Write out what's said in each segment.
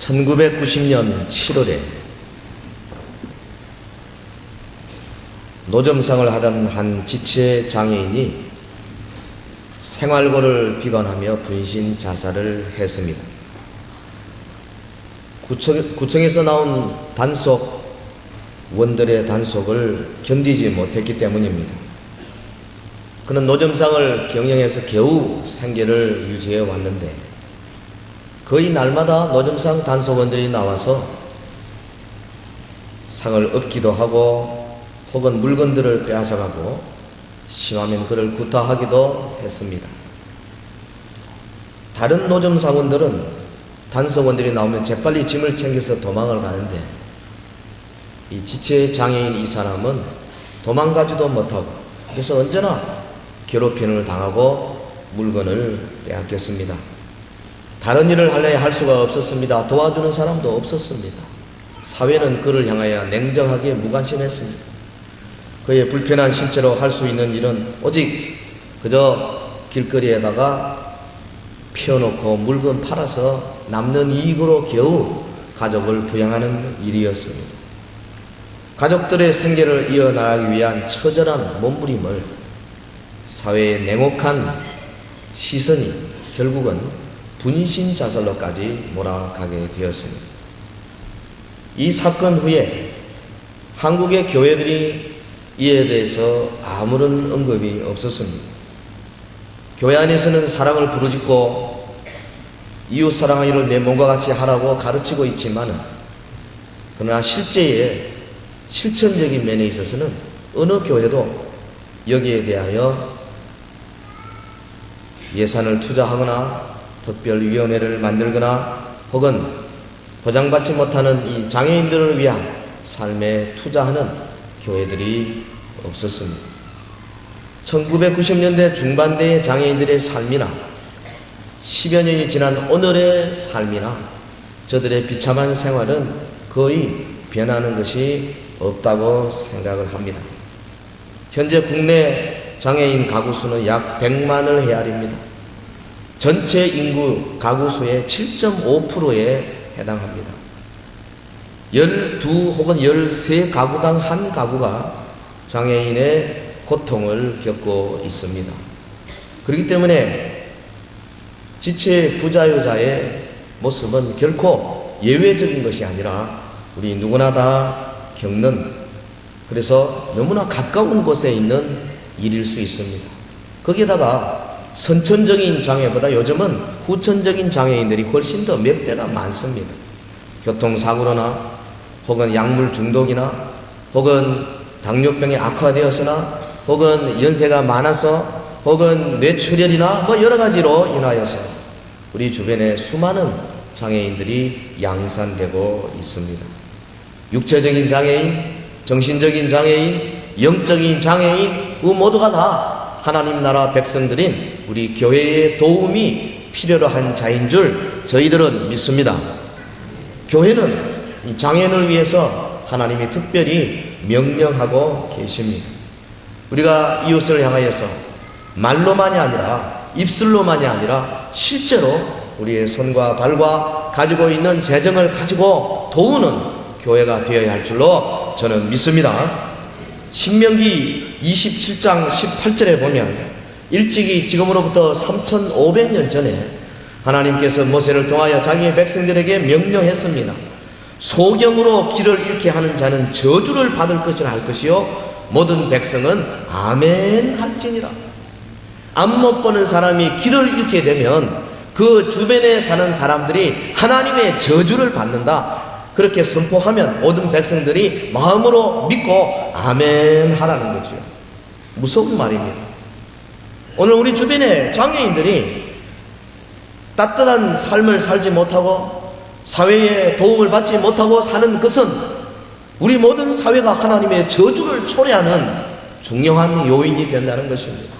1990년 7월에 노점상을 하던 한 지체 장애인이 생활고를 비관하며 분신 자살을 했습니다. 구청에서 나온 단속, 원들의 단속을 견디지 못했기 때문입니다. 그는 노점상을 경영해서 겨우 생계를 유지해 왔는데 거의 날마다 노점상 단속원들이 나와서 상을 엎기도 하고 혹은 물건들을 빼앗아가고 심하면 그를 구타하기도 했습니다. 다른 노점상원들은 단속원들이 나오면 재빨리 짐을 챙겨서 도망을 가는데 이 지체 장애인 이 사람은 도망가지도 못하고 그래서 언제나 괴롭힘을 당하고 물건을 빼앗겼습니다. 다른 일을 하려야 할 수가 없었습니다. 도와주는 사람도 없었습니다. 사회는 그를 향하여 냉정하게 무관심했습니다. 그의 불편한 신체로 할 수 있는 일은 오직 그저 길거리에다가 피워놓고 물건 팔아서 남는 이익으로 겨우 가족을 부양하는 일이었습니다. 가족들의 생계를 이어나가기 위한 처절한 몸부림을 사회의 냉혹한 시선이 결국은 분신 자살로까지 몰아가게 되었습니다. 이 사건 후에 한국의 교회들이 이에 대해서 아무런 언급이 없었습니다. 교회 안에서는 사랑을 부르짖고 이웃 사랑하기를 내 몸과 같이 하라고 가르치고 있지만 그러나 실천적인 면에 있어서는 어느 교회도 여기에 대하여 예산을 투자하거나 특별위원회를 만들거나 혹은 보장받지 못하는 이 장애인들을 위한 삶에 투자하는 교회들이 없었습니다. 1990년대 중반대의 장애인들의 삶이나 10여 년이 지난 오늘의 삶이나 저들의 비참한 생활은 거의 변하는 것이 없다고 생각을 합니다. 현재 국내 장애인 가구 수는 약 100만을 헤아립니다. 전체 인구 가구 수의 7.5%에 해당합니다. 12 혹은 13가구당 한 가구가 장애인의 고통을 겪고 있습니다. 그렇기 때문에 지체 부자유자의 모습은 결코 예외적인 것이 아니라 우리 누구나 다 겪는, 그래서 너무나 가까운 곳에 있는 일일 수 있습니다. 거기에다가 선천적인 장애보다 요즘은 후천적인 장애인들이 훨씬 더 몇 배가 많습니다. 교통사고로나 혹은 약물 중독이나 혹은 당뇨병이 악화되어서나 혹은 연세가 많아서 혹은 뇌출혈이나 뭐 여러 가지로 인하여서 우리 주변에 수많은 장애인들이 양산되고 있습니다. 육체적인 장애인, 정신적인 장애인, 영적인 장애인 그 모두가 다 하나님 나라 백성들인 우리 교회의 도움이 필요로 한 자인 줄 저희들은 믿습니다. 교회는 이 장애인을 위해서 하나님이 특별히 명령하고 계십니다. 우리가 이웃을 향하여서 말로만이 아니라 입술로만이 아니라 실제로 우리의 손과 발과 가지고 있는 재정을 가지고 도우는 교회가 되어야 할 줄로 저는 믿습니다. 신명기 27장 18절에 보면 일찍이 지금으로부터 3500년 전에 하나님께서 모세를 통하여 자기의 백성들에게 명령했습니다. 소경으로 길을 잃게 하는 자는 저주를 받을 것이라 할 것이요 모든 백성은 아멘 할지니라. 앞 못 보는 사람이 길을 잃게 되면 그 주변에 사는 사람들이 하나님의 저주를 받는다. 그렇게 선포하면 모든 백성들이 마음으로 믿고 아멘 하라는 거죠. 무서운 말입니다. 오늘 우리 주변에 장애인들이 따뜻한 삶을 살지 못하고 사회에 도움을 받지 못하고 사는 것은 우리 모든 사회가 하나님의 저주를 초래하는 중요한 요인이 된다는 것입니다.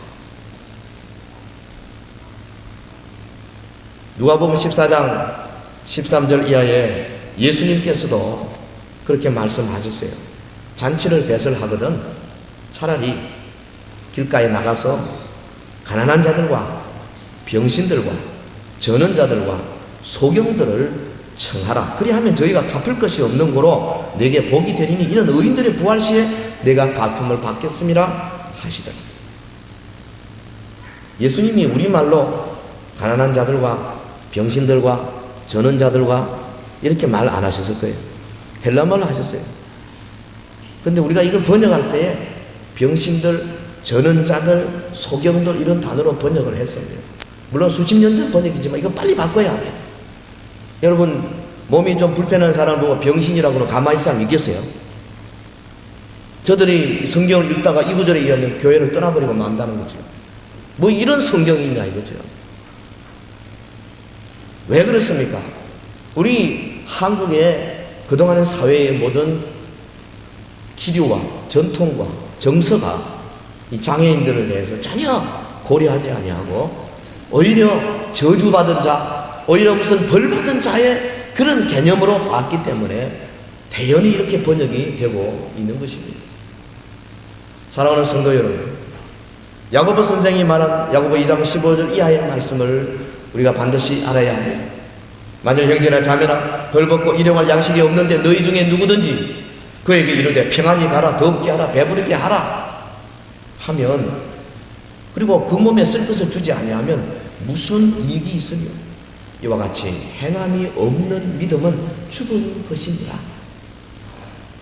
누가복음 14장 13절 이하에 예수님께서도 그렇게 말씀하셨어요. 잔치를 배설하거든 차라리 길가에 나가서 가난한 자들과 병신들과 전원자들과 소경들을 청하라. 그리하면 저희가 갚을 것이 없는 거로 내게 복이 되리니 이는 의인들의 부활 시에 내가 갚음을 받겠음이라 하시더라. 예수님이 우리말로 가난한 자들과 병신들과 전원자들과 이렇게 말 안 하셨을 거예요. 헬라말로 하셨어요. 근데 우리가 이걸 번역할 때에 병신들, 전원자들, 소경들 이런 단어로 번역을 했습니다. 물론 수십 년 전 번역이지만 이거 빨리 바꿔야 합니다. 여러분 몸이 좀 불편한 사람을 보고 병신이라고는 가만히 있을 사람 있겠어요? 저들이 성경을 읽다가 이 구절에 의하면 교회를 떠나버리고 만다는 거죠. 뭐 이런 성경이 있냐 이거죠. 왜 그렇습니까? 우리 한국의 그동안의 사회의 모든 기류와 전통과 정서가 이 장애인들에 대해서 전혀 고려하지 아니하고 오히려 저주받은 자, 오히려 무슨 벌받은 자의 그런 개념으로 봤기 때문에 대연히 이렇게 번역이 되고 있는 것입니다. 사랑하는 성도 여러분, 야고보 선생이 말한 야고보 2장 15절 이하의 말씀을 우리가 반드시 알아야 합니다. 만일 형제나 자매나 벌벗고 일용할 양식이 없는데 너희 중에 누구든지 그에게 이르되 평안히 가라, 덥게 하라, 배부르게 하라 하면, 그리고 그 몸에 쓸 것을 주지 아니하면 무슨 이익이 있으며 이와 같이 행함이 없는 믿음은 죽은 것이니라.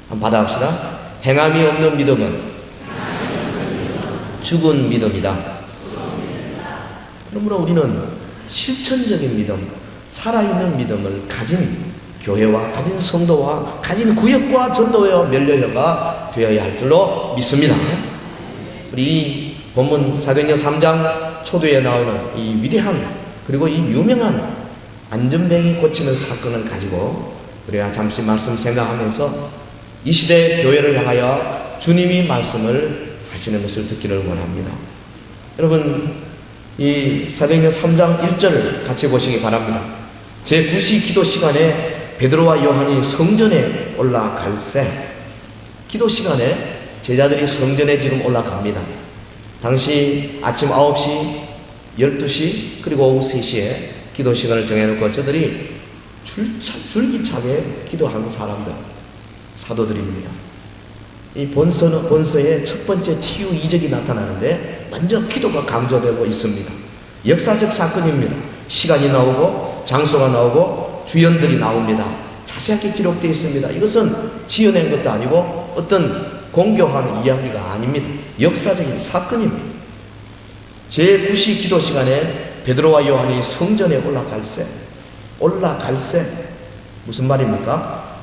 한번 받아갑시다. 행함이 없는 믿음은 죽은 믿음이다. 그러므로 우리는 실천적인 믿음, 살아있는 믿음을 가진 교회와 가진 성도와 가진 구역과 전도회와 멸려회가 되어야 할 줄로 믿습니다. 우리 본문 사도행전 3장 초두에 나오는 이 위대한 그리고 이 유명한 안전뱅이 고치는 사건을 가지고 우리가 잠시 말씀 생각하면서 이 시대 교회를 향하여 주님이 말씀을 하시는 것을 듣기를 원합니다. 여러분 이 사도행전 3장 1절을 같이 보시기 바랍니다. 제9시 기도 시간에 베드로와 요한이 성전에 올라갈새, 기도 시간에 제자들이 성전에 지금 올라갑니다. 당시 아침 9시, 12시 그리고 오후 3시에 기도 시간을 정해놓고 저들이 줄기차게 기도하는 사람들, 사도들입니다. 이 본서의 첫 번째 치유 이적이 나타나는데 먼저 기도가 강조되고 있습니다. 역사적 사건입니다. 시간이 나오고 장소가 나오고 주연들이 나옵니다. 자세하게 기록되어 있습니다. 이것은 지어낸 것도 아니고 어떤 공교한 이야기가 아닙니다. 역사적인 사건입니다. 제9시 기도 시간에 베드로와 요한이 성전에 올라갈새 무슨 말입니까?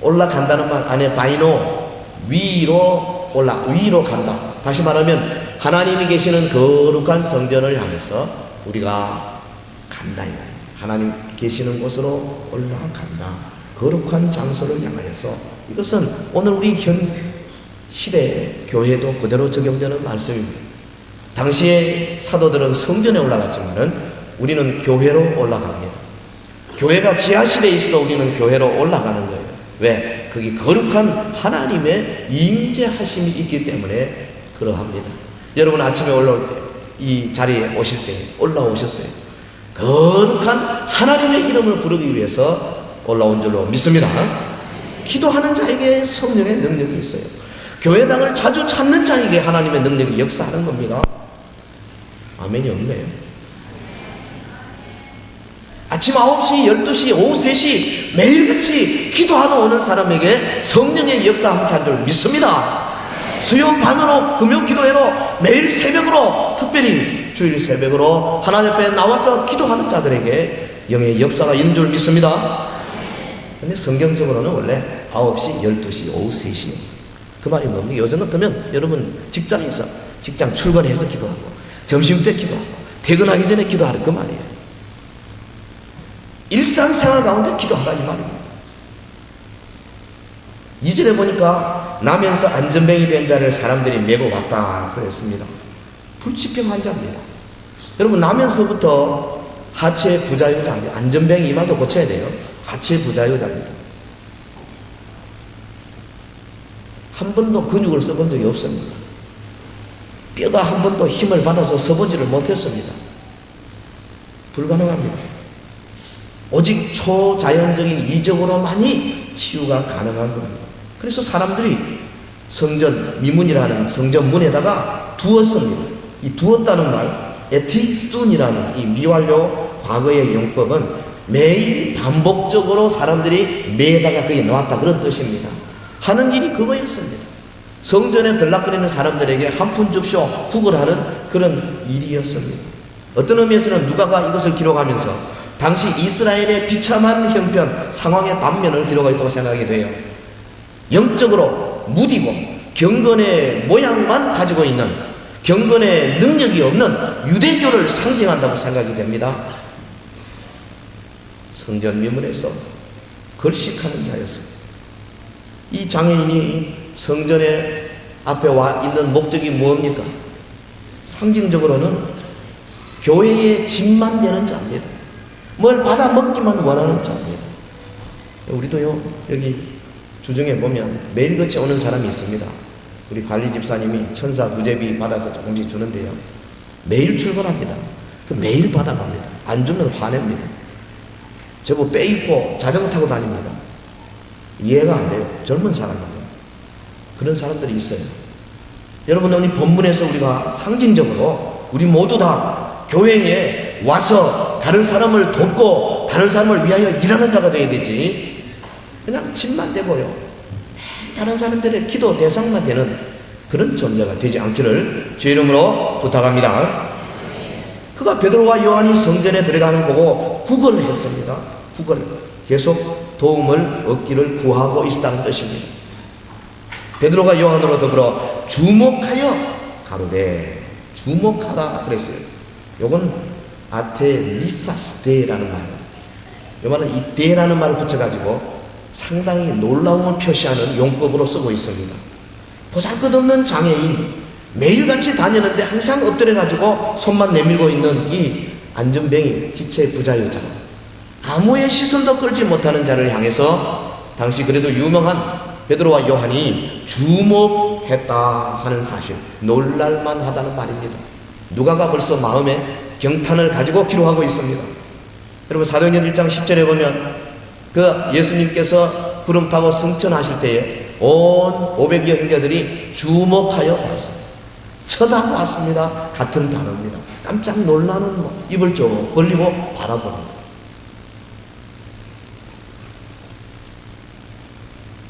올라간다는 말 안에 바이노 위로 간다. 다시 말하면 하나님이 계시는 거룩한 성전을 향해서 우리가 간다. 하나님 계시는 곳으로 올라간다. 거룩한 장소를 향하여서. 이것은 오늘 우리 현 시대의 교회도 그대로 적용되는 말씀입니다. 당시에 사도들은 성전에 올라갔지만은 우리는 교회로 올라갑니다. 교회가 지하실에 있어도 우리는 교회로 올라가는 거예요. 왜? 거기 거룩한 하나님의 임재하심이 있기 때문에 그러합니다. 여러분 아침에 올라올 때, 이 자리에 오실 때 올라오셨어요. 거룩한 하나님의 이름을 부르기 위해서 올라온 줄로 믿습니다. 기도하는 자에게 성령의 능력이 있어요. 교회당을 자주 찾는 자에게 하나님의 능력이 역사하는 겁니다. 아멘이 없네요. 아침 9시, 12시, 오후 3시 매일같이 기도하러 오는 사람에게 성령의 역사 함께 한 줄 믿습니다. 수요 밤으로 금요 기도회로 매일 새벽으로, 특별히 주일 새벽으로 하나님 앞에 나와서 기도하는 자들에게 영의 역사가 있는 줄 믿습니다. 근데 성경적으로는 원래 9시, 12시, 오후 3시였어요. 그 말이 뭡니까? 요즘 같으면 여러분 직장에서 직장 출근해서 기도하고 점심때 기도하고 퇴근하기 전에 기도하라 그 말이에요. 일상생활 가운데 기도하라 이 말입니다. 2절에 보니까 나면서 안전뱅이 된 자를 사람들이 메고 왔다 그랬습니다. 불치병 환자입니다. 여러분 나면서부터 하체 부자유자입니다. 안전뱅이 이 말도 고쳐야 돼요. 하체 부자유자입니다. 한 번도 근육을 써본 적이 없습니다. 뼈가 한 번도 힘을 받아서 서보지를 못했습니다. 불가능합니다. 오직 초자연적인 이적으로만이 치유가 가능한 겁니다. 그래서 사람들이 성전 미문이라는 성전 문에다가 두었습니다. 이 두었다는 말, 에티스둔이라는 이 미완료 과거의 용법은 매일 반복적으로 사람들이 매에다가 거기에 놓았다 그런 뜻입니다. 하는 일이 그거였습니다. 성전에 들락거리는 사람들에게 한 푼 줍쇼 구걸하는 그런 일이었습니다. 어떤 의미에서는 누가가 이것을 기록하면서 당시 이스라엘의 비참한 형편, 상황의 단면을 기록하고 생각이 돼요. 영적으로 무디고 경건의 모양만 가지고 있는, 경건의 능력이 없는 유대교를 상징한다고 생각이 됩니다. 성전 미문에서 걸식하는 자였습니다. 이 장애인이 성전에 앞에 와 있는 목적이 뭡니까? 상징적으로는 교회의 짐만 되는 자입니다. 뭘 받아 먹기만 원하는 자입니다. 우리도요, 여기 주중에 보면 매일같이 오는 사람이 있습니다. 우리 관리 집사님이 천사 구제비 받아서 조금씩 주는데요, 매일 출근합니다. 매일 받아갑니다. 안 주면 화냅니다. 저거 빼입고 자전거 타고 다닙니다. 이해가 안 돼요. 젊은 사람이에요. 그런 사람들이 있어요. 여러분, 오늘 본문에서 우리가 상징적으로 우리 모두 다 교회에 와서 다른 사람을 돕고 다른 사람을 위하여 일하는 자가 되어야 되지, 그냥 집만 되고요, 다른 사람들의 기도 대상만 되는 그런 존재가 되지 않기를 주 이름으로 부탁합니다. 그가 베드로와 요한이 성전에 들어가는 거 보고 구걸했습니다. 구걸, 계속 도움을 얻기를 구하고 있다는 뜻입니다. 베드로가 요한으로 더불어 주목하여 가로되, 주목하다 그랬어요. 요건 아테미사스데라는 말, 이 말은 이 데라는 말을 붙여가지고 상당히 놀라움을 표시하는 용법으로 쓰고 있습니다. 보잘것없는 장애인, 매일같이 다니는데 항상 엎드려가지고 손만 내밀고 있는 이 안전뱅이, 지체 부자여자, 아무의 시선도 끌지 못하는 자를 향해서 당시 그래도 유명한 베드로와 요한이 주목했다 하는 사실, 놀랄만 하다는 말입니다. 누가가 벌써 마음에 경탄을 가지고 기록하고 있습니다. 여러분, 사도행전 1장 10절에 보면 그 예수님께서 구름 타고 승천하실 때에 온 500여 형제들이 주목하여 왔습니다. 쳐다보았습니다. 같은 단어입니다. 깜짝 놀라는, 입을 쭉 벌리고 바라봅니다.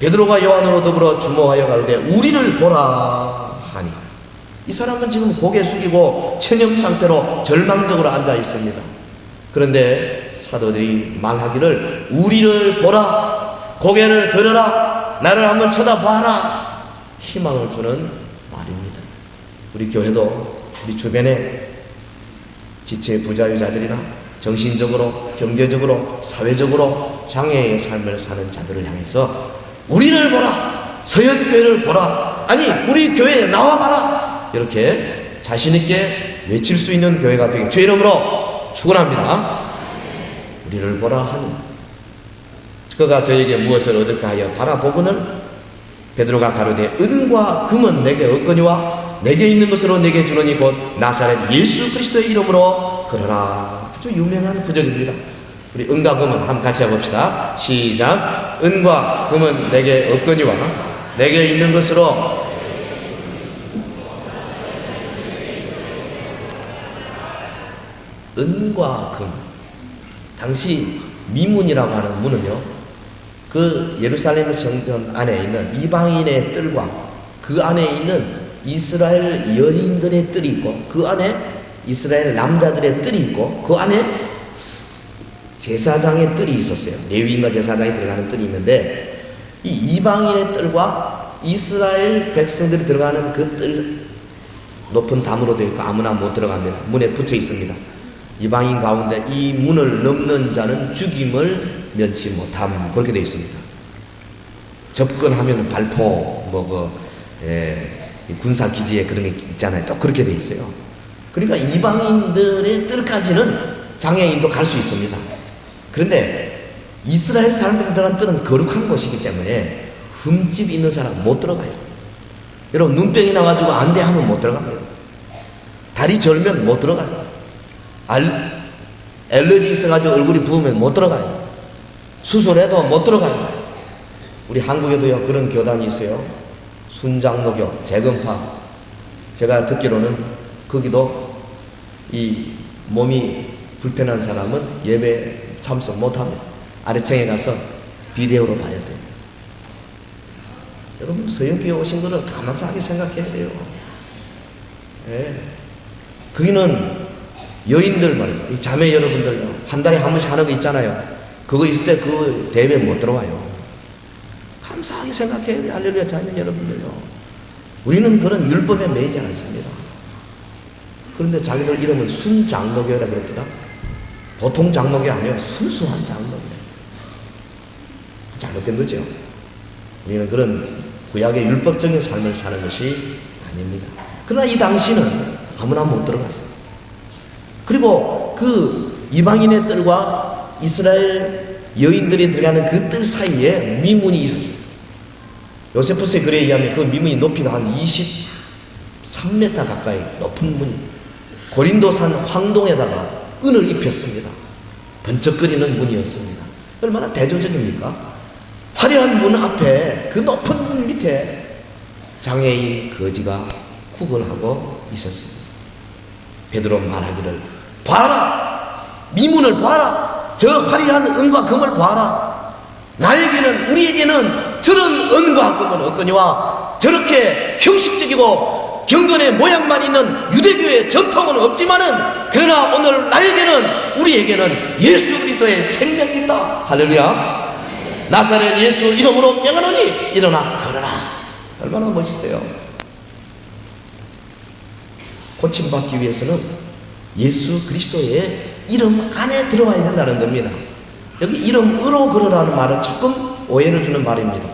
베드로가 요한으로 더불어 주목하여 가로되 우리를 보라 하니, 이 사람은 지금 고개 숙이고 체념 상태로 절망적으로 앉아 있습니다. 그런데 사도들이 말하기를 우리를 보라, 고개를 들어라, 나를 한번 쳐다봐라, 희망을 주는 말입니다. 우리 교회도 우리 주변에 지체 부자유자들이나 정신적으로, 경제적으로, 사회적으로 장애의 삶을 사는 자들을 향해서 우리를 보라, 서현교회를 보라, 아니 우리 교회에 나와봐라, 이렇게 자신있게 외칠 수 있는 교회가 되길 주 이름으로 축원합니다. 우리를 보라 하니 그가 저에게 무엇을 얻을까 하여 바라보거늘 베드로가 가로되 은과 금은 내게 없거니와 내게 있는 것으로 내게 주노니 곧 나사렛 예수 그리스도의 이름으로 그러라. 아주 유명한 구절입니다. 우리 은과 금은 한번 같이 해봅시다. 시작. 은과 금은 내게 없거니와 내게 있는 것으로 은과 금. 당시 미문이라고 하는 문은요, 그 예루살렘 성전 안에 있는 이방인의 뜰과 그 안에 있는 이스라엘 여인들의 뜰이 있고 그 안에 이스라엘 남자들의 뜰이 있고 그 안에 제사장의 뜰이 있었어요. 레위인과 제사장이 들어가는 뜰이 있는데 이 이방인의 뜰과 이스라엘 백성들이 들어가는 그 뜰, 높은 담으로 되어 있고 아무나 못 들어갑니다. 문에 붙여 있습니다. 이방인 가운데 이 문을 넘는 자는 죽임을 면치 못함, 그렇게 되어 있습니다. 접근하면 발포, 군사기지에 그런 게 있잖아요. 또 그렇게 되어 있어요. 그러니까 이방인들의 뜰까지는 장애인도 갈 수 있습니다. 그런데 이스라엘 사람들이 들어간 뜰은 거룩한 곳이기 때문에 흠집 있는 사람 못 들어가요. 여러분, 눈병이 나가지고 안 돼 하면 못 들어갑니다. 다리 절면 못 들어가요. 엘러지 있어가지고 얼굴이 부으면 못 들어가요. 수술해도 못 들어가요. 우리 한국에도요 그런 교단이 있어요. 순장로교, 재건파. 제가 듣기로는 거기도 이 몸이 불편한 사람은 예배 참석 못합니다. 아래층에 가서 비데오로 봐야 돼요. 여러분 서영교회 오신 거를 가만히 생각해야 돼요. 예. 거기는 여인들 말이죠. 자매 여러분들 한 달에 한 번씩 하는 거 있잖아요. 그거 있을 때 그 대회에 못 들어와요. 감사하게 생각해야 돼요. 할렐루야 자매 여러분들요. 우리는 그런 율법에 매이지 않습니다. 그런데 자기들 이름은 순장로교라 그랬더라. 보통 장로교 아니에요. 순수한 장로교. 잘못된 거죠. 우리는 그런 구약의 율법적인 삶을 사는 것이 아닙니다. 그러나 이 당시는 아무나 못 들어갔어요. 그리고 그 이방인의 뜰과 이스라엘 여인들이 들어가는 그 뜰 사이에 미문이 있었어요. 요세푸스의 글에 의하면 그 미문이 높이가 한 23m 가까이 높은 문이 고린도산 황동에다가 은을 입혔습니다. 번쩍거리는 문이었습니다. 얼마나 대조적입니까? 화려한 문 앞에 그 높은 문 밑에 장애인 거지가 구걸하고 있었습니다. 베드로 말하기를 봐라! 미문을 봐라! 저 화려한 은과 금을 봐라! 나에게는 우리에게는 저런 은과 금은 없거니와 저렇게 형식적이고 경건의 모양만 있는 유대교의 전통은 없지만은 그러나 오늘 나에게는 우리에게는 예수 그리스도의 생명이 있다. 할렐루야. 나사렛 예수 이름으로 명하노니 일어나 걸어라. 얼마나 멋있어요. 고침받기 위해서는 예수 그리스도의 이름 안에 들어와야 된다는 겁니다. 여기 이름으로 걸어라는 말은 조금 오해를 주는 말입니다.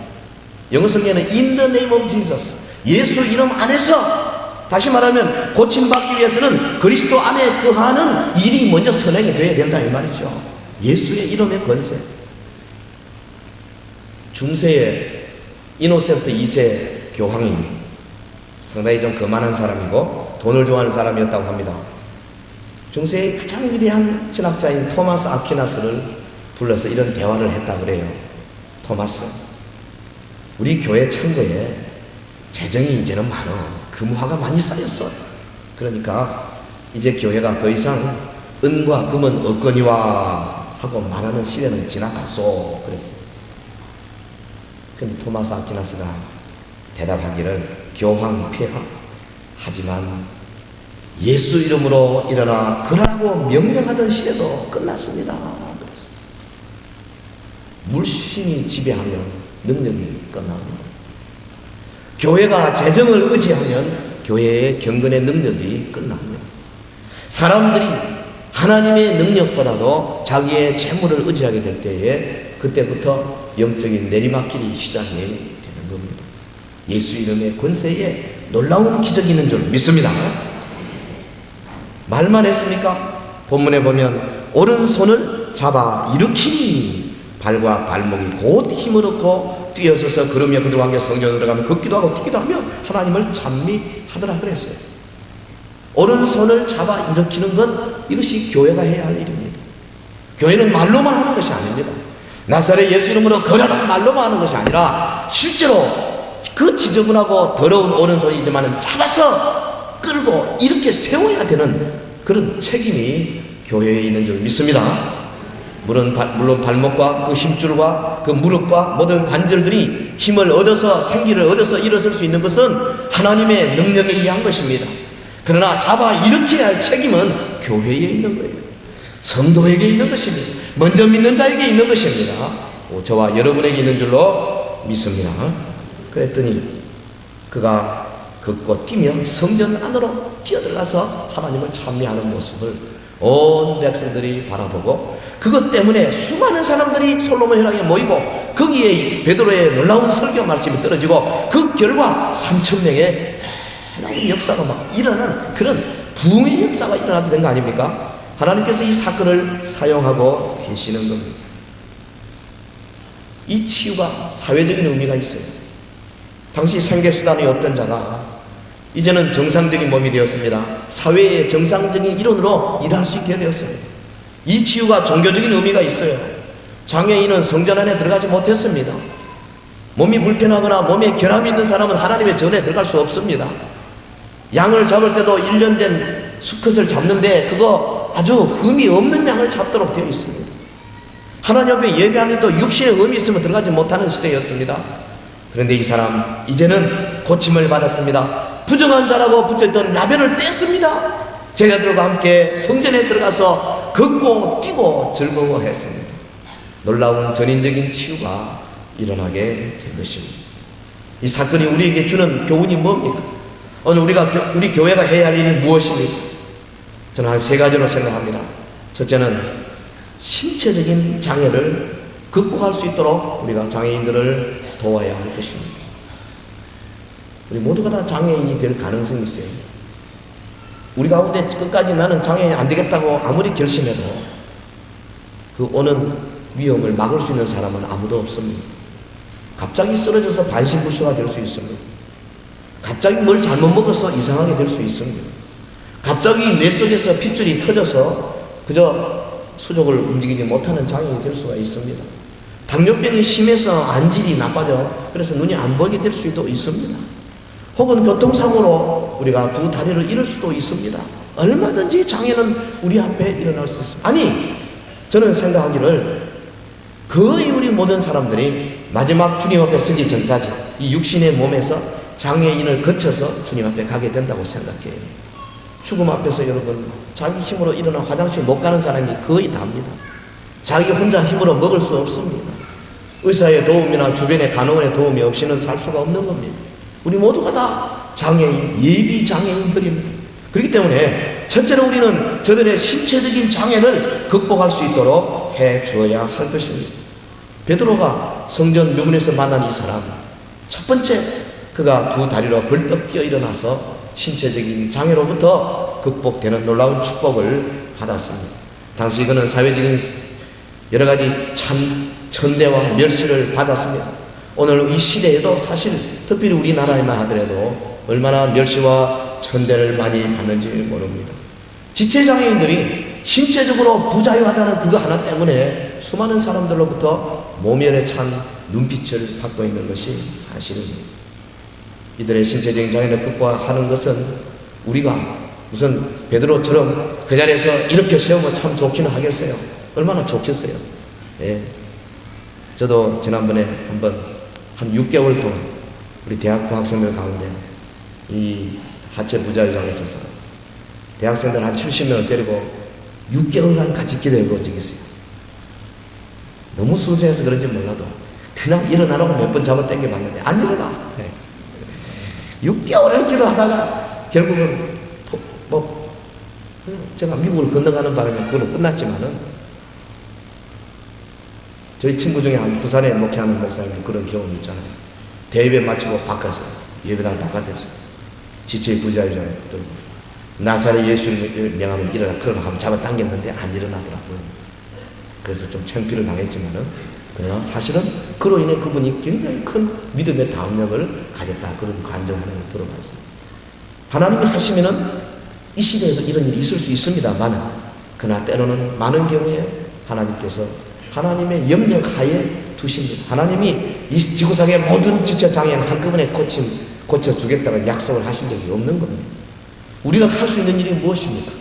영어 성경에는 in the name of Jesus, 예수 이름 안에서, 다시 말하면 고침받기 위해서는 그리스도 안에 거하는 일이 먼저 선행이 되어야 된다 이 말이죠. 예수의 이름의 권세. 중세의 이노센트 2세 교황이 상당히 좀 거만한 사람이고 돈을 좋아하는 사람이었다고 합니다. 중세의 가장 위대한 신학자인 토마스 아퀴나스를 불러서 이런 대화를 했다고 그래요. 토마스, 우리 교회 창고에 재정이 이제는 많어. 금화가 많이 쌓였어. 그러니까 이제 교회가 더 이상 은과 금은 없거니와 하고 말하는 시대는 지나갔소. 그랬어요. 근데 토마스 아퀴나스가 대답하기를 교황 폐하, 하지만 예수 이름으로 일어나 그러라고 명령하던 시대도 끝났습니다. 그랬어요. 물신이 지배하면 능력이 끝납니다. 교회가 재정을 의지하면 교회의 경건의 능력이 끝납니다. 사람들이 하나님의 능력보다도 자기의 재물을 의지하게 될 때에 그때부터 영적인 내리막길이 시작이 되는 겁니다. 예수 이름의 권세에 놀라운 기적이 있는 줄 믿습니다. 말만 했습니까? 본문에 보면 오른손을 잡아 일으키니 발과 발목이 곧 힘을 얻고 뛰어서서 걸으며 그들과 함께 성전에 들어가면 걷기도 하고 뛰기도 하며 하나님을 찬미하더라 그랬어요. 오른손을 잡아 일으키는 것, 이것이 교회가 해야 할 일입니다. 교회는 말로만 하는 것이 아닙니다. 나사렛 예수 이름으로 걸어라 말로만 하는 것이 아니라 실제로 그 지저분하고 더러운 오른손이지만 잡아서 끌고 이렇게 세워야 되는 그런 책임이 교회에 있는 줄 믿습니다. 물론 발목과 그 힘줄과 그 무릎과 모든 관절들이 힘을 얻어서 생기를 얻어서 일어설 수 있는 것은 하나님의 능력에 의한 것입니다. 그러나 잡아 일으켜야 할 책임은 교회에 있는 거예요. 성도에게 있는 것입니다. 먼저 믿는 자에게 있는 것입니다. 저와 여러분에게 있는 줄로 믿습니다. 그랬더니 그가 걷고 뛰며 성전 안으로 뛰어들어가서 하나님을 찬미하는 모습을 온 백성들이 바라보고 그것 때문에 수많은 사람들이 솔로몬 혈당에 모이고 거기에 베드로의 놀라운 설교 말씀이 떨어지고 그 결과 3,000명의 놀라운 역사가 막 일어나는 그런 부흥의 역사가 일어나게 된 거 아닙니까? 하나님께서 이 사건을 사용하고 계시는 겁니다. 이 치유가 사회적인 의미가 있어요. 당시 생계수단이 없던 자가 이제는 정상적인 몸이 되었습니다. 사회의 정상적인 일원으로 일할 수 있게 되었습니다. 이 치유가 종교적인 의미가 있어요. 장애인은 성전 안에 들어가지 못했습니다. 몸이 불편하거나 몸에 결함이 있는 사람은 하나님의 전에 들어갈 수 없습니다. 양을 잡을 때도 1년 된 수컷을 잡는데 그거 아주 흠이 없는 양을 잡도록 되어 있습니다. 하나님 앞에 예배하는데도 육신의 흠이 있으면 들어가지 못하는 시대였습니다. 그런데 이 사람 이제는 고침을 받았습니다. 부정한 자라고 붙여있던 라벨을 뗐습니다. 제자들과 함께 성전에 들어가서 걷고 뛰고 즐거워했습니다. 놀라운 전인적인 치유가 일어나게 된 것입니다. 이 사건이 우리에게 주는 교훈이 뭡니까? 오늘 우리 교회가 해야 할 일이 무엇입니까? 저는 한 3가지로 생각합니다. 첫째는 신체적인 장애를 극복할 수 있도록 우리가 장애인들을 도와야 할 것입니다. 우리 모두가 다 장애인이 될 가능성이 있어요. 우리 가운데 끝까지 나는 장애인이 안 되겠다고 아무리 결심해도 그 오는 위험을 막을 수 있는 사람은 아무도 없습니다. 갑자기 쓰러져서 반신불수가 될 수 있습니다. 갑자기 뭘 잘못 먹어서 이상하게 될 수 있습니다. 갑자기 뇌 속에서 핏줄이 터져서 그저 수족을 움직이지 못하는 장애인이 될 수가 있습니다. 당뇨병이 심해서 안질이 나빠져 그래서 눈이 안 보이게 될 수도 있습니다. 혹은 교통사고로 우리가 2 다리를 잃을 수도 있습니다. 얼마든지 장애는 우리 앞에 일어날 수 있습니다. 아니, 저는 생각하기를 거의 우리 모든 사람들이 마지막 주님 앞에 서기 전까지 이 육신의 몸에서 장애인을 거쳐서 주님 앞에 가게 된다고 생각해요. 죽음 앞에서 여러분 자기 힘으로 일어나 화장실 못 가는 사람이 거의 다입니다. 자기 혼자 힘으로 먹을 수 없습니다. 의사의 도움이나 주변의 간호원의 도움이 없이는 살 수가 없는 겁니다. 우리 모두가 다 장애인, 예비 장애인들입니다. 그렇기 때문에 첫째로 우리는 저들의 신체적인 장애를 극복할 수 있도록 해 주어야 할 것입니다. 베드로가 성전 묘문에서 만난 이 사람, 첫 번째 그가 2 다리로 벌떡 뛰어 일어나서 신체적인 장애로부터 극복되는 놀라운 축복을 받았습니다. 당시 그는 사회적인 여러 가지 천대와 멸시를 받았습니다. 오늘 이 시대에도 사실 특별히 우리나라에만 하더라도 얼마나 멸시와 천대를 많이 받는지 모릅니다. 지체장애인들이 신체적으로 부자유하다는 그거 하나 때문에 수많은 사람들로부터 모멸에 찬 눈빛을 받고 있는 것이 사실입니다. 이들의 신체적인 장애를 극복하는 것은 우리가 우선 베드로처럼 그 자리에서 이렇게 세우면 참 좋기는 하겠어요. 얼마나 좋겠어요. 예. 저도 지난번에 한 6개월 동안 우리 대학부 학생들 가운데 이 하체 부자유자가 있어서 대학생들 한 70명을 데리고 6개월간 같이 기도해 본 적이 있어요. 너무 순수해서 그런지 몰라도 그냥 일어나라고 몇 번 잡아 당겨봤는데 안 일어나. 6개월을 기도하다가 결국은 제가 미국을 건너가는 바람에 그거는 끝났지만은 저희 친구 중에 한 부산에 목회하는 목사님이 그런 경험이 있잖아요. 대예배 마치고 바꿔서 예배당 바깥에서 지체의 부자유자를 들고 나사렛 예수를 명하면 일어나 그러고 하면 잡아당겼는데 안 일어나더라고요. 그래서 좀 창피를 당했지만은 그러나 사실은 그로 인해 그분이 굉장히 큰 믿음의 담력을 가졌다 그런 간증하는 걸 들어봤어요. 하나님이 하시면은 이 시대에도 이런 일이 있을 수 있습니다만 그러나 때로는 많은 경우에 하나님께서 하나님의 영역 하에 두십니다. 하나님이 이 지구상의 모든 지체장애는 한꺼번에 고쳐주겠다는 약속을 하신 적이 없는 겁니다. 우리가 할 수 있는 일이 무엇입니까?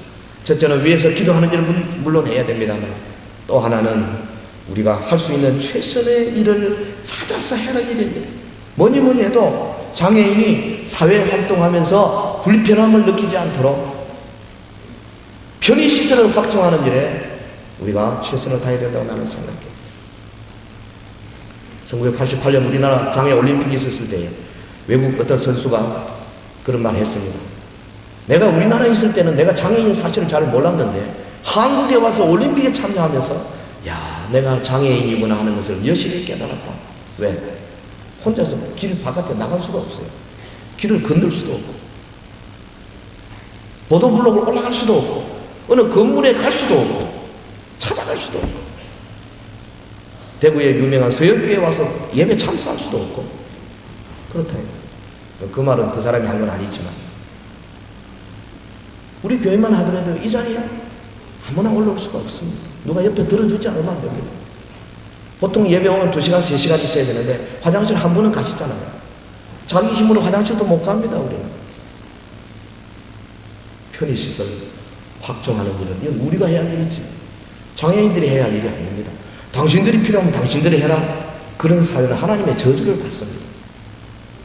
첫째는 위에서 기도하는 일을 물론 해야 됩니다만 또 하나는 우리가 할 수 있는 최선의 일을 찾아서 하는 일입니다. 뭐니 해도 장애인이 사회활동하면서 불편함을 느끼지 않도록 편의시설을 확충하는 일에 우리가 최선을 다해야 된다고 나는 생각해요. 1988년 우리나라 장애올림픽이 있었을 때에 외국 어떤 선수가 그런 말을 했습니다. 내가 우리나라에 있을 때는 내가 장애인 사실을 잘 몰랐는데 한국에 와서 올림픽에 참여하면서 야, 내가 장애인이구나 하는 것을 여실히 깨달았다. 왜? 혼자서 길 바깥에 나갈 수가 없어요. 길을 건널 수도 없고 보도블록을 올라갈 수도 없고 어느 건물에 갈 수도 없고 찾아갈 수도 없고 대구의 유명한 서영교회에 와서 예배 참석할 수도 없고 그렇다. 그 말은 그 사람이 한 건 아니지만 우리 교회만 하더라도 이 자리에 아무나 올라올 수가 없습니다. 누가 옆에 들어주지 않으면 안 됩니다. 보통 예배 오면 2시간, 3시간 있어야 되는데 화장실 한 분은 가시잖아요. 자기 힘으로 화장실도 못 갑니다, 우리는. 편의시설 확충하는 일은 이건 우리가 해야 할 일이지. 장애인들이 해야 할 일이 아닙니다. 당신들이 필요하면 당신들이 해라. 그런 사회는 하나님의 저주를 받습니다.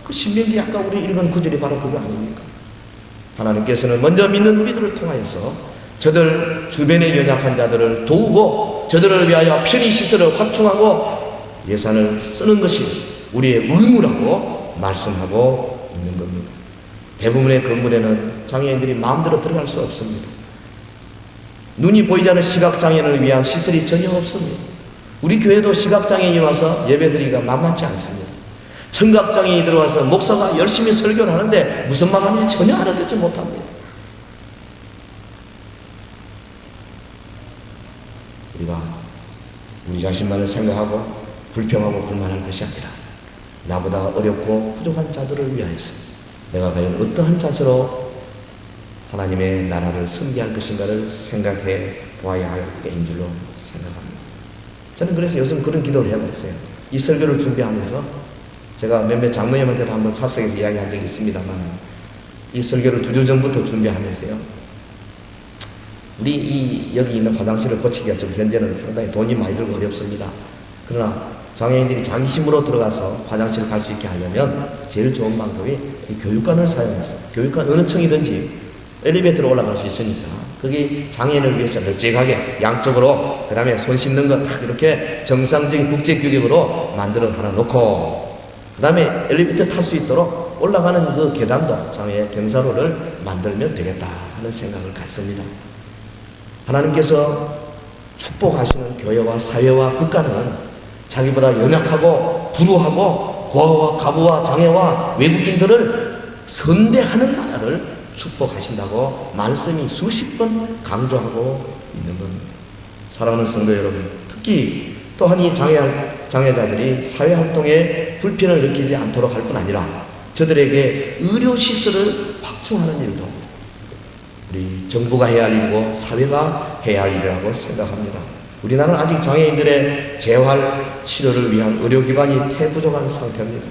그 신명기 아까 우리 읽은 구절이 바로 그거 아닙니까? 하나님께서는 먼저 믿는 우리들을 통하여서 저들 주변의 연약한 자들을 도우고 저들을 위하여 편의시설을 확충하고 예산을 쓰는 것이 우리의 의무라고 말씀하고 있는 겁니다. 대부분의 건물에는 장애인들이 마음대로 들어갈 수 없습니다. 눈이 보이지 않는 시각장애인을 위한 시설이 전혀 없습니다. 우리 교회도 시각장애인이 와서 예배드리기가 만만치 않습니다. 청각장애인이 들어와서 목사가 열심히 설교를 하는데 무슨 말 하는지 전혀 알아듣지 못합니다. 우리가 우리 자신만을 생각하고 불평하고 불만할 것이 아니라 나보다 어렵고 부족한 자들을 위하여서 내가 과연 어떠한 자세로 하나님의 나라를 섬기할 것인가를 생각해 보아야 할 때인 줄로 생각합니다. 저는 그래서 요즘 그런 기도를 해봤어요. 이 설교를 준비하면서 제가 몇몇 장로님한테도 한번 사석에서 이야기한 적이 있습니다만 이 설교를 2주 전부터 준비하면서요. 우리 여기 있는 화장실을 고치기가 좀 현재는 상당히 돈이 많이 들고 어렵습니다. 그러나 장애인들이 자기 힘으로 들어가서 화장실을 갈 수 있게 하려면 제일 좋은 방법이 이 교육관을 사용해서 교육관 어느 층이든지 엘리베이터로 올라갈 수 있으니까 거기 장애인을 위해서 널찍하게 양쪽으로 그 다음에 손 씻는 거 딱 이렇게 정상적인 국제 규격으로 만들어 하나 놓고 그 다음에 엘리베이터 탈 수 있도록 올라가는 그 계단도 장애 경사로를 만들면 되겠다 하는 생각을 갖습니다. 하나님께서 축복하시는 교회와 사회와 국가는 자기보다 연약하고 불우하고 고아와 가부와 장애와 외국인들을 선대하는 나라를 축복하신다고 말씀이 수십 번 강조하고 있는 겁니다. 사랑하는 성도 여러분, 특히 또한 이 장애자들이 사회활동에 불편을 느끼지 않도록 할 뿐 아니라 저들에게 의료시설을 확충하는 일도 우리 정부가 해야 할 일이고 사회가 해야 할 일이라고 생각합니다. 우리나라는 아직 장애인들의 재활 치료를 위한 의료기관이 태부족한 상태입니다.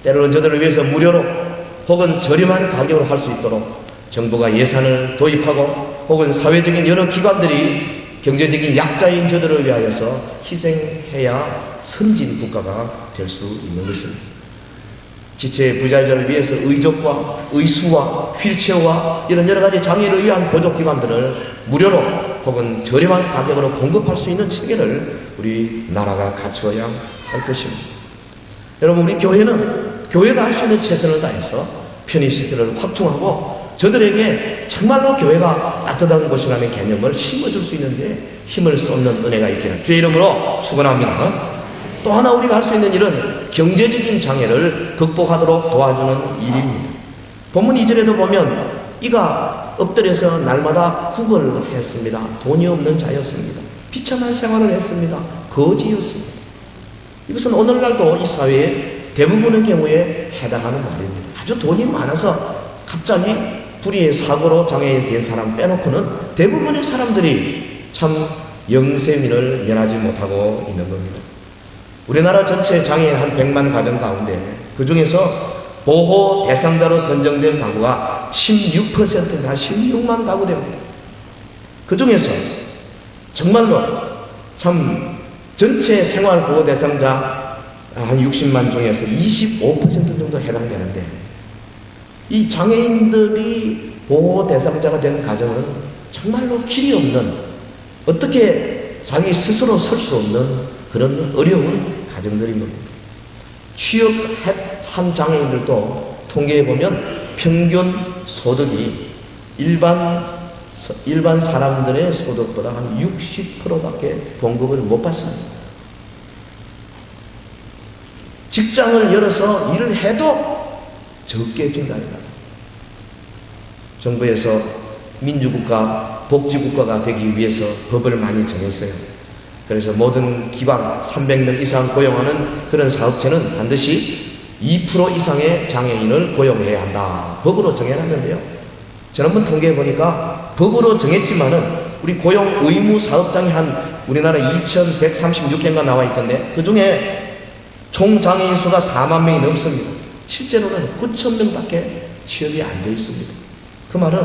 때로는 저들을 위해서 무료로 혹은 저렴한 가격으로 할 수 있도록 정부가 예산을 도입하고 혹은 사회적인 여러 기관들이 경제적인 약자인 저들을 위하여서 희생해야 선진 국가가 될 수 있는 것입니다. 지체 부자들을 위해서 의족과 의수와 휠체어와 이런 여러 가지 장애를 위한 보조기관들을 무료로 혹은 저렴한 가격으로 공급할 수 있는 체계를 우리 나라가 갖추어야 할 것입니다. 여러분, 우리 교회가 할 수 있는 최선을 다해서 편의시설을 확충하고 저들에게 정말로 교회가 따뜻한 곳이라는 개념을 심어줄 수 있는데 힘을 쏟는 은혜가 있기를 주의 이름으로 축원합니다. 또 하나 우리가 할 수 있는 일은 경제적인 장애를 극복하도록 도와주는 일입니다. 본문 2절에도 보면 이가 엎드려서 날마다 구걸을 했습니다. 돈이 없는 자였습니다. 비참한 생활을 했습니다. 거지였습니다. 이것은 오늘날도 이 사회에 대부분의 경우에 해당하는 말입니다. 아주 돈이 많아서 갑자기 불의의 사고로 장애인 된 사람 빼놓고는 대부분의 사람들이 참 영세민을 면하지 못하고 있는 겁니다. 우리나라 전체 장애인 한 100만 가정 가운데 그 중에서 보호 대상자로 선정된 가구가 16%나 16만 가구 됩니다. 그 중에서 정말로 참 전체 생활보호 대상자 한 60만 중에서 25% 정도 해당되는데 이 장애인들이 보호 대상자가 된 가정은 정말로 길이 없는 어떻게 자기 스스로 설 수 없는 그런 어려운 가정들인 겁니다. 취업한 장애인들도 통계해 보면 평균 소득이 일반 사람들의 소득보다 한 60%밖에 봉급을 못 받습니다. 직장을 열어서 일을 해도 적게 준다는 거예요. 정부에서 민주국가, 복지국가가 되기 위해서 법을 많이 정했어요. 그래서 모든 기관 300명 이상 고용하는 그런 사업체는 반드시 2% 이상의 장애인을 고용해야 한다. 법으로 정해놨는데요. 지난번 통계해 보니까 법으로 정했지만은 우리 고용 의무 사업장이 한 우리나라 2136개가 나와 있던데 그 중에 총 장애인 수가 4만 명이 넘습니다. 실제로는 9천 명밖에 취업이 안 되어 있습니다. 그 말은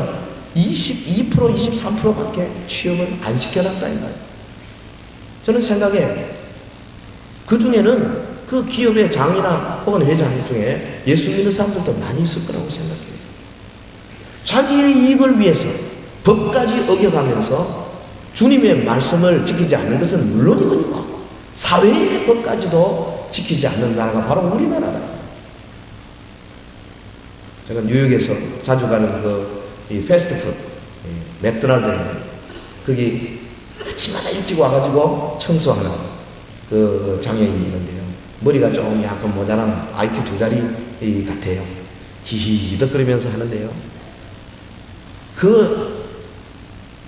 22%, 23%밖에 취업을 안 시켜놨다 이 말이에요. 저는 생각에 그 중에는 그 기업의 장이나 혹은 회장 중에 예수 믿는 사람들도 많이 있을 거라고 생각해요. 자기의 이익을 위해서 법까지 어겨가면서 주님의 말씀을 지키지 않는 것은 물론이거니와 사회의 법까지도 지키지 않는 나라가 바로 우리나라다. 제가 뉴욕에서 자주 가는 이 패스트푸드 맥도날드에 거기 아침마다 일찍 와가지고 청소하는 그 장애인이 있는데요. 머리가 좀 약간 모자란 IQ 2자리 같아요. 히히히덕거리면서 하는데요.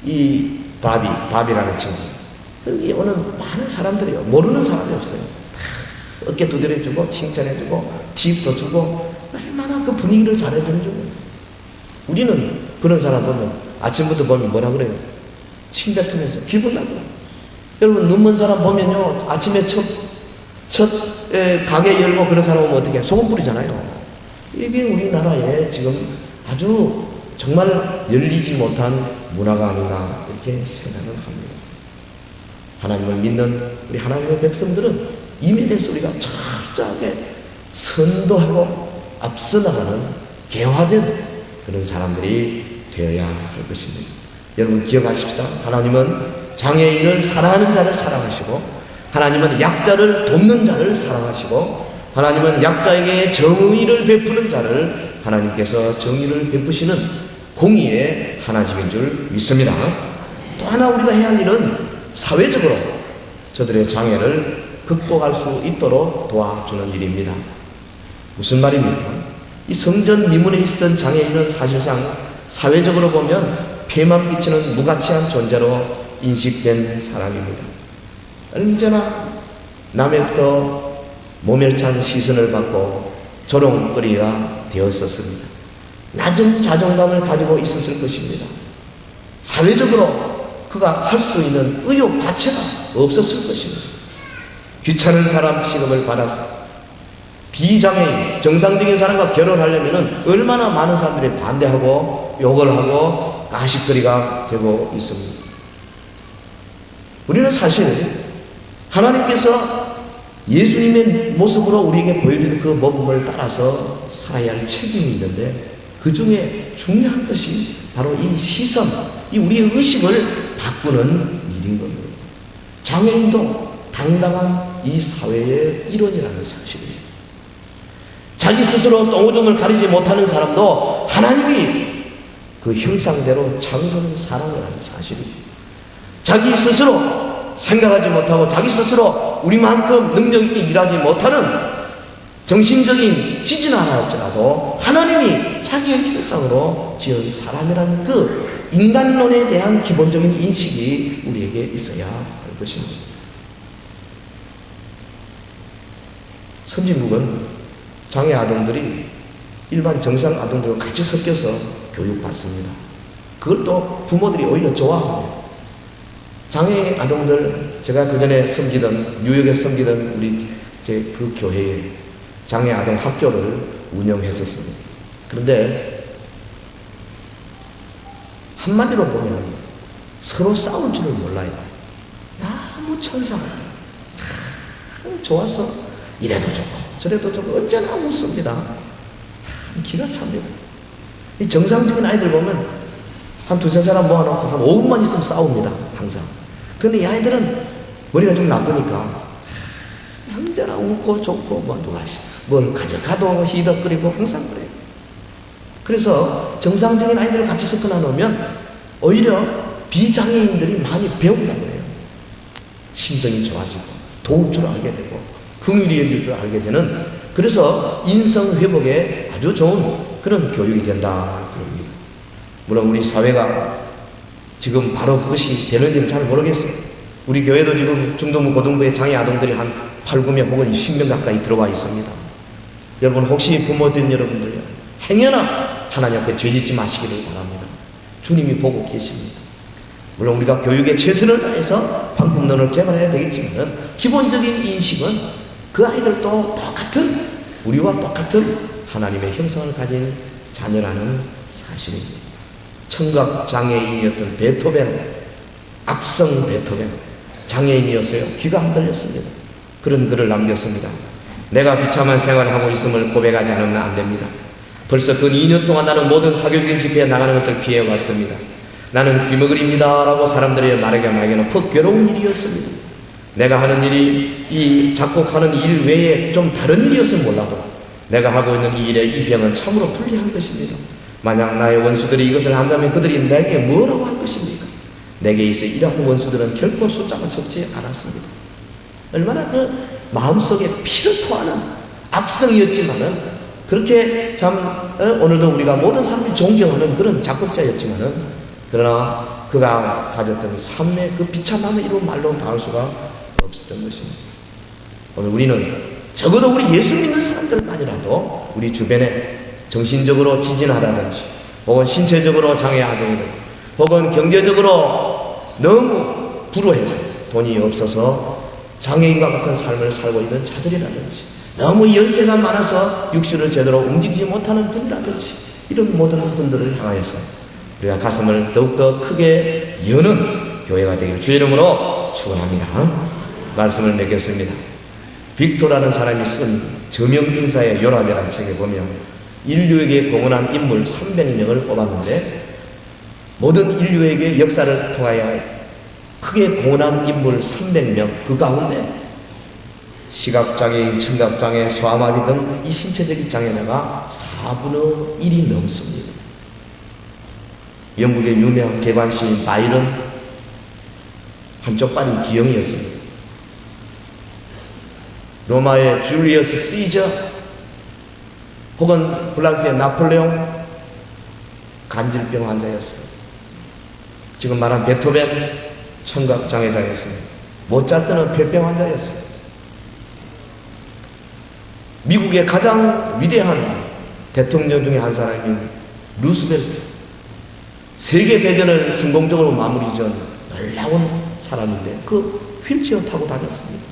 이 바비라는 친구. 여기 오는 많은 사람들이요. 모르는 사람이 없어요. 다 어깨 두드려주고, 칭찬해주고, 팁도 주고, 얼마나 그 분위기를 잘해주는 줄. 우리는 그런 사람 보면, 아침부터 보면 뭐라 그래요? 침 뱉으면서 기분 나고. 여러분, 눈먼 사람 보면요, 아침에 첫 가게 열고 그런 사람 오면 어떻게 해요? 소금 뿌리잖아요. 이게 우리나라에 지금 아주 정말 열리지 못한 문화가 아닌가 이렇게 생각을 합니다. 하나님을 믿는 우리 하나님의 백성들은 이민의 소리가 철저하게 선도하고 앞서 나가는 개화된 그런 사람들이 되어야 할 것입니다. 여러분 기억하십시다. 하나님은 장애인을 사랑하는 자를 사랑하시고 하나님은 약자를 돕는 자를 사랑하시고 하나님은 약자에게 정의를 베푸는 자를 하나님께서 정의를 베푸시는 공의의 하나님인 줄 믿습니다. 또 하나 우리가 해야 할 일은 사회적으로 저들의 장애를 극복할 수 있도록 도와주는 일입니다. 무슨 말입니까? 이 성전 미문에 있었던 장애인은 사실상 사회적으로 보면 폐만 끼치는 무가치한 존재로 인식된 사람입니다. 언제나 남에부터 모멸찬 시선을 받고 조롱거리가 되었었습니다. 낮은 자존감을 가지고 있었을 것입니다. 사회적으로 그가 할 수 있는 의욕 자체가 없었을 것입니다. 귀찮은 사람 취급을 받아서 비장애인, 정상적인 사람과 결혼하려면 얼마나 많은 사람들이 반대하고 욕을 하고 가십거리가 되고 있습니다. 우리는 사실 하나님께서 예수님의 모습으로 우리에게 보여주는 그 모범을 따라서 살아야 할 책임이 있는데 그 중에 중요한 것이 바로 이 시선, 이 우리의 의식을 바꾸는 일인 겁니다. 장애인도 당당한 이 사회의 일원이라는 사실이에요. 자기 스스로 똥오줌을 가리지 못하는 사람도 하나님이 그 형상대로 창조는 사람이라는 사실이에요. 자기 스스로 생각하지 못하고 자기 스스로 우리만큼 능력 있게 일하지 못하는 정신적인 지진 하나 할지라도 하나님이 자기의 형상으로 지은 사람이라는 그 인간론에 대한 기본적인 인식이 우리에게 있어야 할 것입니다. 선진국은 장애 아동들이 일반 정상 아동들과 같이 섞여서 교육받습니다. 그걸 또 부모들이 오히려 좋아합니다. 장애 아동들, 제가 그 전에 섬기던, 뉴욕에 섬기던 우리 그 교회에 장애 아동 학교를 운영했었습니다. 그런데 한마디로 보면 서로 싸울 줄을 몰라요. 너무 천사 같아요. 참 좋아서 이래도 좋고 저래도 좋고 언제나 웃습니다. 참 기가 찹니다. 이 정상적인 아이들 보면 한 두세 사람 모아놓고 한 5분만 있으면 싸웁니다. 항상. 근데 이 아이들은 머리가 좀 나쁘니까 언제나 웃고 좋고 뭐 누가 뭘 가져가도 희덕거리고 항상 그래요. 그래서 정상적인 아이들을 같이 섞어 놓으면 오히려 비장애인들이 많이 배운다고 해요. 심성이 좋아지고 도울 줄 알게 되고 긍휼히 여길 줄 알게 되는, 그래서 인성 회복에 아주 좋은 그런 교육이 된다 그럽니다. 물론 우리 사회가 지금 바로 그것이 되는지는 잘 모르겠어요. 우리 교회도 지금 중동부 고등부에 장애 아동들이 한 8, 9명 혹은 10명 가까이 들어와 있습니다. 여러분 혹시 부모된 여러분들요, 행여나 하나님 앞에 죄짓지 마시기를 바랍니다. 주님이 보고 계십니다. 물론 우리가 교육에 최선을 다해서 방법론을 개발해야 되겠지만 기본적인 인식은 그 아이들도 똑같은, 우리와 똑같은 하나님의 형상을 가진 자녀라는 사실입니다. 청각장애인이었던 베토벤, 악성 베토벤 장애인이었어요. 귀가 안 들렸습니다. 그런 글을 남겼습니다. 내가 비참한 생활을 하고 있음을 고백하지 않으면 안 됩니다. 벌써 근 2년 동안 나는 모든 사교적인 집회에 나가는 것을 피해왔습니다. 나는 귀머거리입니다 라고 사람들이 말하기가 나에게는 퍽 괴로운 일이었습니다. 내가 하는 일이 이 작곡하는 일 외에 좀 다른 일이었으면 몰라도 내가 하고 있는 이 일의 이 병은 참으로 불리한 것입니다. 만약 나의 원수들이 이것을 한다면 그들이 내게 뭐라고 할 것입니까? 내게 있어 이러한 원수들은 결코 숫자가 적지 않았습니다. 얼마나 그 마음속에 피를 토하는 악성이었지만은, 그렇게 참 오늘도 우리가 모든 사람들이 존경하는 그런 작곡자였지만은, 그러나 그가 가졌던 삶의 그 비참함을 이루 말로 닿을 수가 없었던 것입니다. 오늘 우리는 적어도 우리 예수 믿는 사람들만이라도 우리 주변에 정신적으로 지진하라든지 혹은 신체적으로 장애 아동이든 혹은 경제적으로 너무 불우해서 돈이 없어서 장애인과 같은 삶을 살고 있는 자들이라든지 너무 연세가 많아서 육신을 제대로 움직이지 못하는 분이라든지 이런 모든 분들을 향하여서 우리가 가슴을 더욱더 크게 여는 교회가 되기를 주의 이름으로 축원합니다. 말씀을 맺겠습니다. 빅토라는 사람이 쓴 저명인사의 요람이라는 책에 보면 인류에게 공헌한 인물 300명을 뽑았는데 모든 인류에게 역사를 통하여 크게 공헌한 인물 300명 그 가운데 시각장애인, 청각장애, 소아마비 등 이 신체적인 장애자가 4분의 1이 넘습니다. 영국의 유명한 개관시인 바이런 한쪽 발이 기형이었습니다. 로마의 줄리어스 시저 혹은 프랑스의 나폴레옹 간질병 환자였습니다. 지금 말한 베토벤 청각장애자였습니다. 모차르트는 폐병 환자였습니다. 미국의 가장 위대한 대통령 중에 한 사람인 루스벨트, 세계대전을 성공적으로 마무리 전 놀라운 사람인데 그 휠체어 타고 다녔습니다.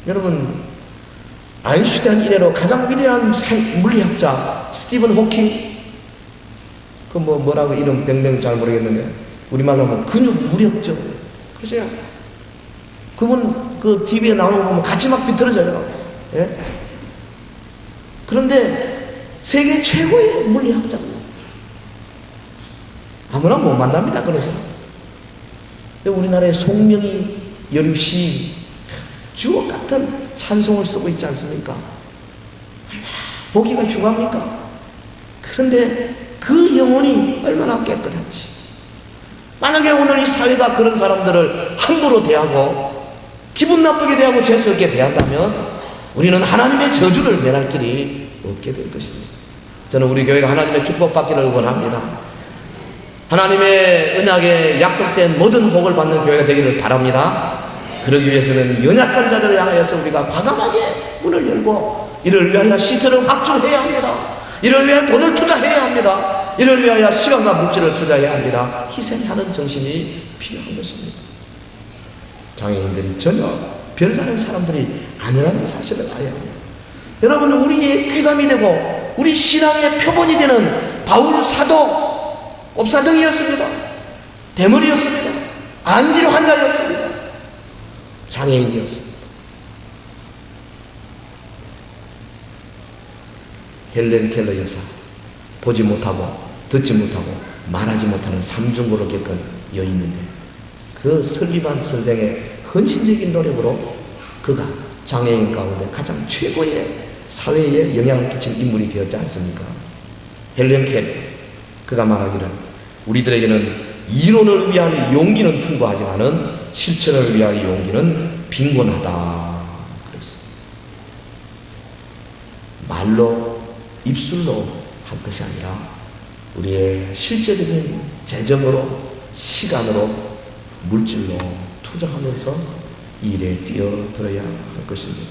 여러분, 아인슈타인 이래로 가장 위대한 물리학자 스티븐 호킹, 그 뭐라고 이름 병명 잘 모르겠는데 우리말로 하면 근육 무력증. 그러세요. 그분 그 TV에 나오는 거 보면 같이 막 비틀어져요. 예? 그런데 세계 최고의 물리학자입니다. 아무나 못 만납니다. 그래서 우리나라의 송명이 여류시 주옥 같은 찬송을 쓰고 있지 않습니까? 얼마나 보기가 흉합니까? 그런데 그 영혼이 얼마나 깨끗한지. 만약에 오늘 이 사회가 그런 사람들을 함부로 대하고 기분 나쁘게 대하고 재수없게 대한다면 우리는 하나님의 저주를 면할 길이 없게 될 것입니다. 저는 우리 교회가 하나님의 축복받기를 원합니다. 하나님의 언약에 약속된 모든 복을 받는 교회가 되기를 바랍니다. 그러기 위해서는 연약한 자들을 향하여서 우리가 과감하게 문을 열고 이를 위하여 시설을 확충해야 합니다. 이를 위하여 돈을 투자해야 합니다. 이를 위하여 시간과 물질을 투자해야 합니다. 희생하는 정신이 필요한 것입니다. 장애인들이 전혀 별다른 사람들이 아니라는 사실을 알아야 합니다. 여러분, 우리의 귀감이 되고 우리 신앙의 표본이 되는 바울 사도 옵사등이었습니다. 대머리였습니다. 안질 환자였습니다. 장애인이었습니다. 헬렌 켈러 여사, 보지 못하고 듣지 못하고 말하지 못하는 삼중고를 겪은 여인인데 그 설리반 선생의 헌신적인 노력으로 그가 장애인 가운데 가장 최고의 사회에 영향을 끼친 인물이 되었지 않습니까? 헬렌 켈러, 그가 말하기를 우리들에게는 이론을 위한 용기는 풍부하지만은 실천을 위한 용기는 빈곤하다. 그랬어요. 말로 입술로 할 것이 아니라 우리의 실제적인 재정으로, 시간으로, 물질로 투자하면서 이 일에 뛰어들어야 할 것입니다.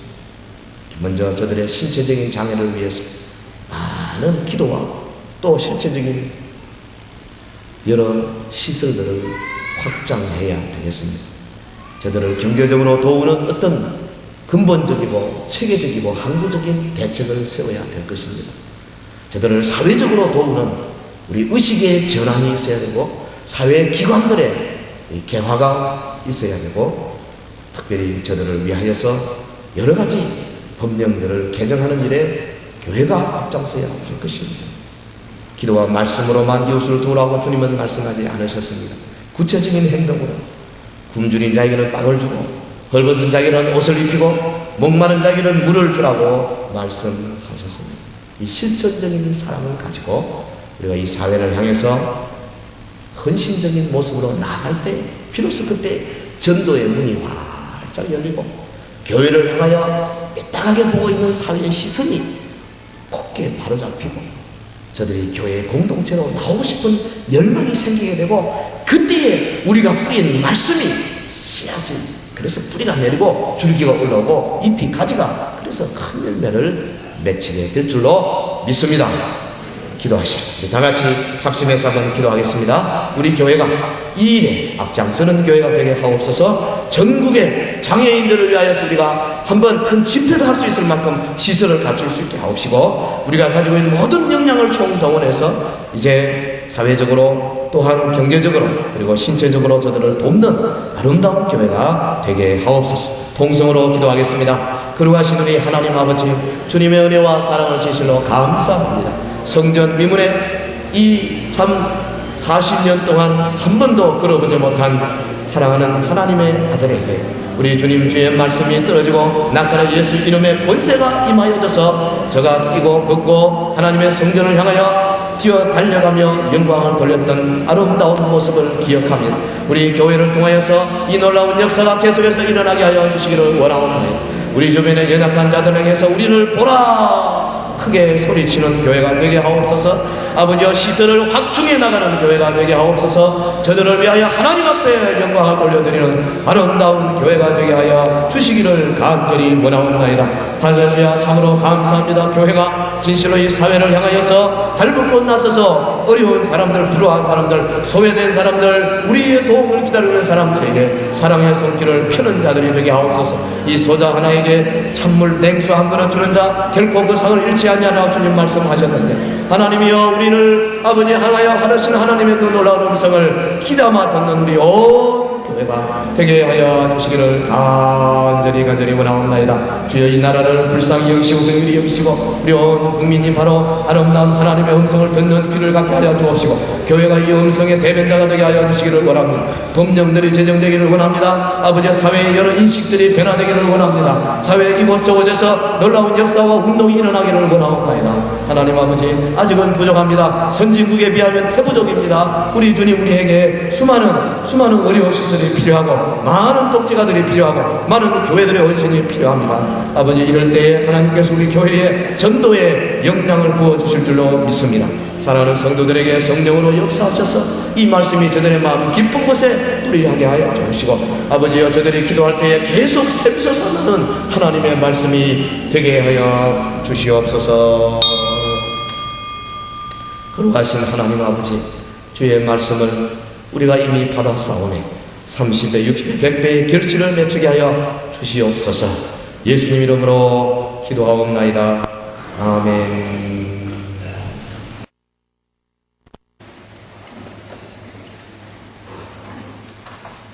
먼저 저들의 신체적인 장애를 위해서 많은 기도와 또 실체적인 여러 시설들을 확장해야 되겠습니다. 저들을 경제적으로 도우는 어떤 근본적이고 체계적이고 항구적인 대책을 세워야 될 것입니다. 저들을 사회적으로 도우는 우리 의식의 전환이 있어야 되고 사회 기관들의 개화가 있어야 되고 특별히 저들을 위하여서 여러 가지 법령들을 개정하는 일에 교회가 앞장서야 할 것입니다. 기도와 말씀으로만 이웃을 도우라고 주님은 말씀하지 않으셨습니다. 구체적인 행동으로 굶주린 자에게는 빵을 주고 헐벗은 자에게는 옷을 입히고 목마른 자에게는 물을 주라고 말씀하셨습니다. 이 실천적인 사랑을 가지고 우리가 이 사회를 향해서 헌신적인 모습으로 나아갈 때 비로소 그때 전도의 문이 활짝 열리고 교회를 향하여 삐딱하게 보고 있는 사회의 시선이 곧게 바로잡히고 저들이 교회의 공동체로 나오고 싶은 열망이 생기게 되고 그때에 우리가 뿌린 말씀이 씨앗이 그래서 뿌리가 내리고 줄기가 올라오고 잎이 가지가 그래서 큰 열매를 맺히게 될 줄로 믿습니다. 기도하십시오. 다 같이 합심해서 한번 기도하겠습니다. 우리 교회가 이 일에 앞장서는 교회가 되게 하옵소서. 전국의 장애인들을 위하여서 우리가 한번 큰 집회도 할 수 있을 만큼 시설을 갖출 수 있게 하옵시고 우리가 가지고 있는 모든 역량을 총동원해서 이제 사회적으로 또한 경제적으로 그리고 신체적으로 저들을 돕는 아름다운 교회가 되게 하옵소서. 통성으로 기도하겠습니다. 거룩하신 우리 하나님 아버지 주님의 은혜와 사랑을 진실로 감사합니다. 성전 미문에 이 참 40년 동안 한 번도 걸어보지 못한 사랑하는 하나님의 아들에게 우리 주님 주의 말씀이 떨어지고 나사렛 예수 이름의 권세가 임하여져서 저가 뛰고 걷고 하나님의 성전을 향하여 뛰어 달려가며 영광을 돌렸던 아름다운 모습을 기억합니다. 우리 교회를 통하여서 이 놀라운 역사가 계속해서 일어나게 하여 주시기를 원하옵나이다. 우리 주변의 연약한 자들에게서 우리를 보라 크게 소리치는 교회가 되게 하옵소서. 아버지여 시설을 확충해 나가는 교회가 되게 하옵소서. 저들을 위하여 하나님 앞에 영광을 돌려드리는 아름다운 교회가 되게 하여 주시기를 간절히 원하옵나이다. 할렐루야. 참으로 감사합니다. 교회가 진실로 이 사회를 향하여서 발벗고 나서서 어려운 사람들, 불우한 사람들, 소외된 사람들, 우리의 도움을 기다리는 사람들에게 사랑의 손길을 펴는 자들이 되게 하옵소서. 이 소자 하나에게 찬물 냉수 한 그릇 주는 자 결코 그 상을 잃지 않냐라고 주님 말씀하셨는데 하나님이여 우리를 아버지 향하여 하시는 하나님의 그 놀라운 음성을 귀담아 듣는 우리 온 교회가 되게 하여 주시기를 간절히 원하옵나이다. 주여 이 나라를 불쌍히 여기시고 긍휼히 여기시고 우리 온 국민이 바로 아름다운 하나님의 음성을 듣는 귀를 갖게 하여 주옵시고 교회가 이 음성의 대변자가 되게 하여 주시기를 원합니다. 법령들이 제정되기를 원합니다. 아버지 사회의 여러 인식들이 변화되기를 원합니다. 사회 이곳저곳에서 놀라운 역사와 운동이 일어나기를 원하옵나이다. 하나님 아버지 아직은 부족합니다. 선진국에 비하면 태부족입니다. 우리 주님 우리에게 수많은 의료 시설이 필요하고 많은 독재가들이 필요하고 많은 교회들의 헌신이 필요합니다. 아버지 이럴 때에 하나님께서 우리 교회에 전도의 역량을 부어주실 줄로 믿습니다. 사랑하는 성도들에게 성령으로 역사하셔서 이 말씀이 저들의 마음 깊은 곳에 뿌리하게 하여 주시고 아버지여 저들이 기도할 때에 계속 샘솟아 나는 하나님의 말씀이 되게 하여 주시옵소서. 거룩하신 하나님 아버지 주의 말씀을 우리가 이미 받았사오니 30배, 60배, 100배의 결실을 맺추게 하여 주시옵소서. 예수님 이름으로 기도하옵나이다. 아멘.